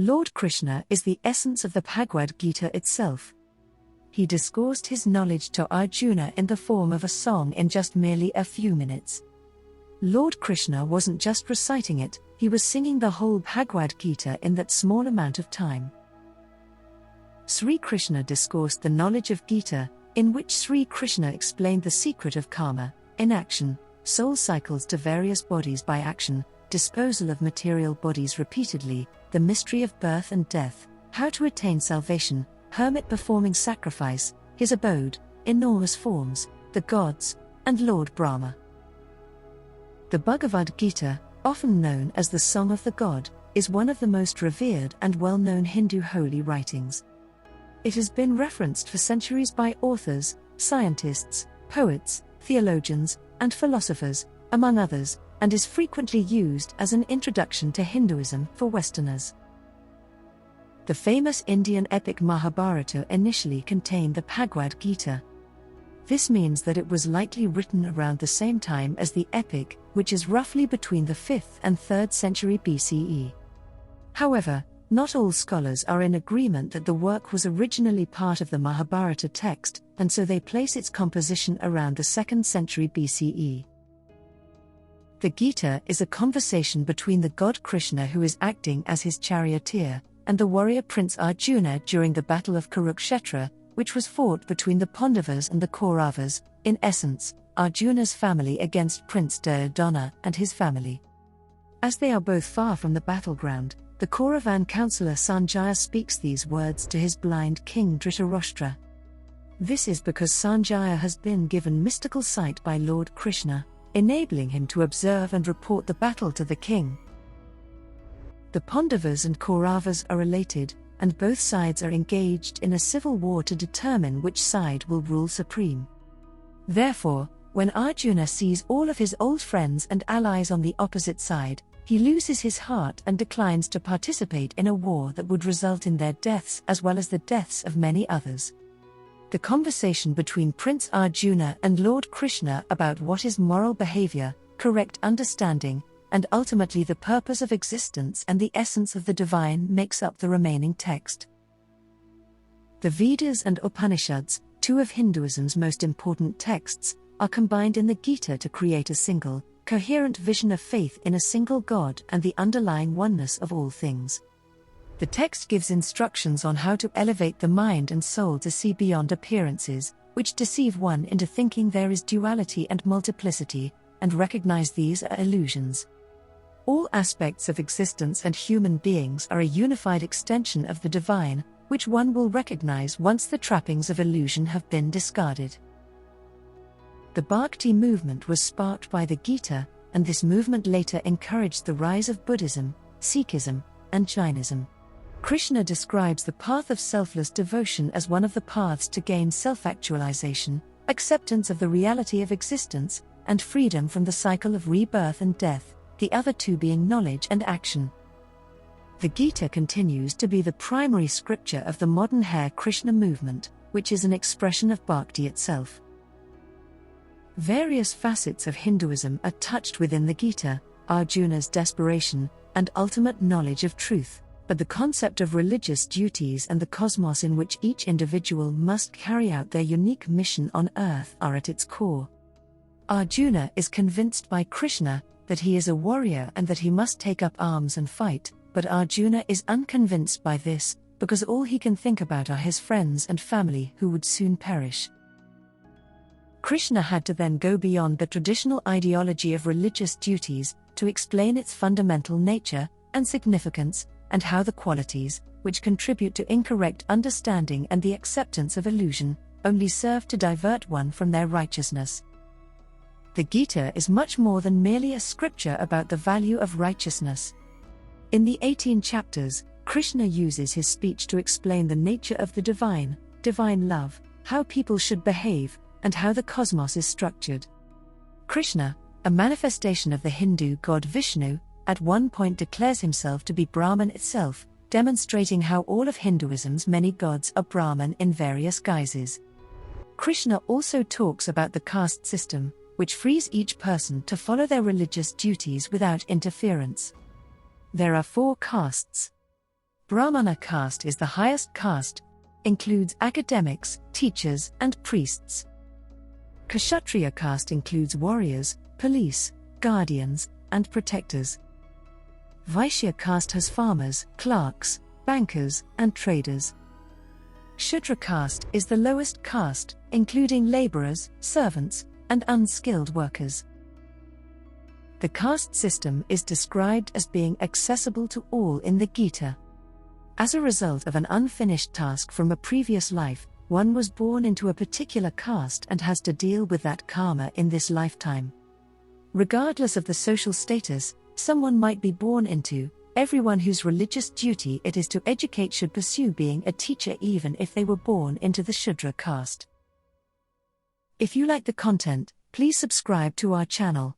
Lord Krishna is the essence of the Bhagwad Gita itself. He discoursed his knowledge to Arjuna in the form of a song in just merely a few minutes. Lord Krishna wasn't just reciting it, he was singing the whole Bhagwad Gita in that small amount of time. Sri Krishna discoursed the knowledge of Gita, in which Sri Krishna explained the secret of karma, inaction, soul cycles to various bodies by action, disposal of material bodies repeatedly, the mystery of birth and death, how to attain salvation, hermit performing sacrifice, his abode, enormous forms, the gods, and Lord Brahma. The Bhagavad Gita, often known as the Song of the God, is one of the most revered and well-known Hindu holy writings. It has been referenced for centuries by authors, scientists, poets, theologians, and philosophers, among others, and is frequently used as an introduction to Hinduism for Westerners. The famous Indian epic Mahabharata initially contained the Bhagwad Gita. This means that it was likely written around the same time as the epic, which is roughly between the 5th and 3rd century BCE. However, not all scholars are in agreement that the work was originally part of the Mahabharata text, and so they place its composition around the 2nd century BCE. The Gita is a conversation between the god Krishna, who is acting as his charioteer, and the warrior prince Arjuna during the battle of Kurukshetra, which was fought between the Pandavas and the Kauravas, in essence, Arjuna's family against Prince Duryodhana and his family. As they are both far from the battleground, the Kauravan counsellor Sanjaya speaks these words to his blind king Dhritarashtra. This is because Sanjaya has been given mystical sight by Lord Krishna, enabling him to observe and report the battle to the king. The Pandavas and Kauravas are related, and both sides are engaged in a civil war to determine which side will rule supreme. Therefore, when Arjuna sees all of his old friends and allies on the opposite side, he loses his heart and declines to participate in a war that would result in their deaths as well as the deaths of many others. The conversation between Prince Arjuna and Lord Krishna about what is moral behavior, correct understanding, and ultimately the purpose of existence and the essence of the divine makes up the remaining text. The Vedas and Upanishads, two of Hinduism's most important texts, are combined in the Gita to create a single, coherent vision of faith in a single God and the underlying oneness of all things. The text gives instructions on how to elevate the mind and soul to see beyond appearances, which deceive one into thinking there is duality and multiplicity, and recognize these are illusions. All aspects of existence and human beings are a unified extension of the divine, which one will recognize once the trappings of illusion have been discarded. The Bhakti movement was sparked by the Gita, and this movement later encouraged the rise of Buddhism, Sikhism, and Jainism. Krishna describes the path of selfless devotion as one of the paths to gain self-actualization, acceptance of the reality of existence, and freedom from the cycle of rebirth and death, the other two being knowledge and action. The Gita continues to be the primary scripture of the modern Hare Krishna movement, which is an expression of Bhakti itself. Various facets of Hinduism are touched within the Gita, Arjuna's desperation, and ultimate knowledge of truth, but the concept of religious duties and the cosmos in which each individual must carry out their unique mission on earth are at its core. Arjuna is convinced by Krishna that he is a warrior and that he must take up arms and fight, but Arjuna is unconvinced by this, because all he can think about are his friends and family who would soon perish. Krishna had to then go beyond the traditional ideology of religious duties to explain its fundamental nature and significance, and how the qualities, which contribute to incorrect understanding and the acceptance of illusion, only serve to divert one from their righteousness. The Gita is much more than merely a scripture about the value of righteousness. In the 18 chapters, Krishna uses his speech to explain the nature of the divine love, how people should behave, and how the cosmos is structured. Krishna, a manifestation of the Hindu god Vishnu, at one point declares himself to be Brahman itself, demonstrating how all of Hinduism's many gods are Brahman in various guises. Krishna also talks about the caste system, which frees each person to follow their religious duties without interference. There are 4 castes. Brahmana caste is the highest caste, includes academics, teachers, and priests. Kshatriya caste includes warriors, police, guardians, and protectors. Vaishya caste has farmers, clerks, bankers, and traders. Shudra caste is the lowest caste, including laborers, servants, and unskilled workers. The caste system is described as being accessible to all in the Gita. As a result of an unfinished task from a previous life, one was born into a particular caste and has to deal with that karma in this lifetime. Regardless of the social status someone might be born into, everyone whose religious duty it is to educate should pursue being a teacher even if they were born into the Shudra caste. If you like the content, please subscribe to our channel.